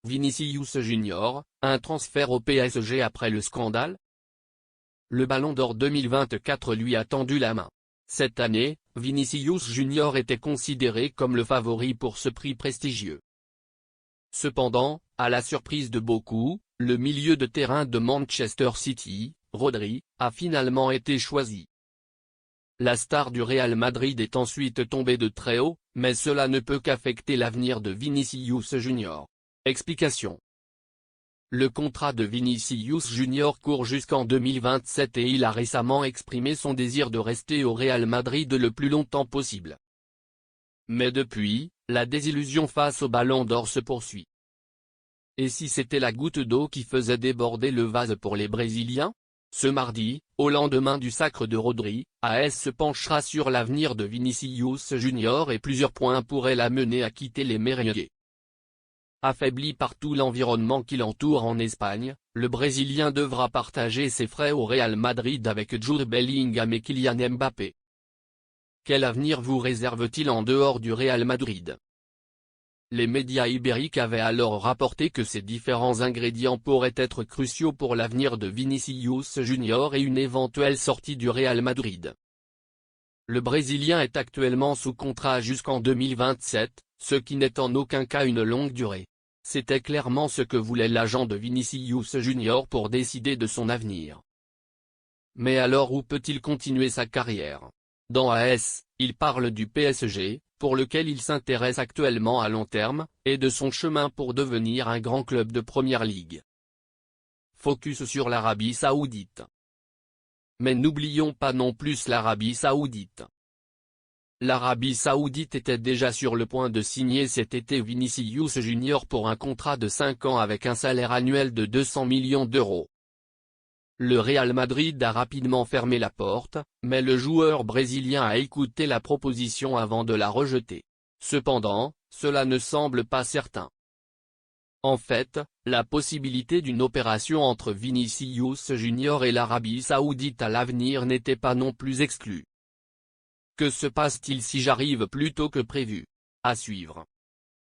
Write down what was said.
Vinicius Junior, un transfert au PSG après le scandale? Le Ballon d'Or 2024 lui a tendu la main. Cette année, Vinicius Junior était considéré comme le favori pour ce prix prestigieux. Cependant, à la surprise de beaucoup, le milieu de terrain de Manchester City, Rodri, a finalement été choisi. La star du Real Madrid est ensuite tombée de très haut, mais cela ne peut qu'affecter l'avenir de Vinicius Junior. Explication. Le contrat de Vinicius Junior court jusqu'en 2027 et il a récemment exprimé son désir de rester au Real Madrid le plus longtemps possible. Mais depuis, la désillusion face au Ballon d'Or se poursuit. Et si c'était la goutte d'eau qui faisait déborder le vase pour les Brésiliens? Ce mardi, au lendemain du sacre de Rodri, AS se penchera sur l'avenir de Vinicius Junior et plusieurs points pourraient l'amener à quitter les merengues. Affaibli par tout l'environnement qui l'entoure en Espagne, le Brésilien devra partager ses frais au Real Madrid avec Jude Bellingham et Kylian Mbappé. Quel avenir vous réserve-t-il en dehors du Real Madrid? Les médias ibériques avaient alors rapporté que ces différents ingrédients pourraient être cruciaux pour l'avenir de Vinicius Junior et une éventuelle sortie du Real Madrid. Le Brésilien est actuellement sous contrat jusqu'en 2027, ce qui n'est en aucun cas une longue durée. C'était clairement ce que voulait l'agent de Vinicius Junior pour décider de son avenir. Mais alors où peut-il continuer sa carrière? Dans AS, il parle du PSG, pour lequel il s'intéresse actuellement à long terme, et de son chemin pour devenir un grand club de Première Ligue. Focus sur l'Arabie Saoudite. Mais n'oublions pas non plus l'Arabie Saoudite. L'Arabie Saoudite était déjà sur le point de signer cet été Vinicius Junior pour un contrat de 5 ans avec un salaire annuel de 200 millions d'euros. Le Real Madrid a rapidement fermé la porte, mais le joueur brésilien a écouté la proposition avant de la rejeter. Cependant, cela ne semble pas certain. En fait, la possibilité d'une opération entre Vinicius Junior et l'Arabie Saoudite à l'avenir n'était pas non plus exclue. Que se passe-t-il si j'arrive plus tôt que prévu? À suivre.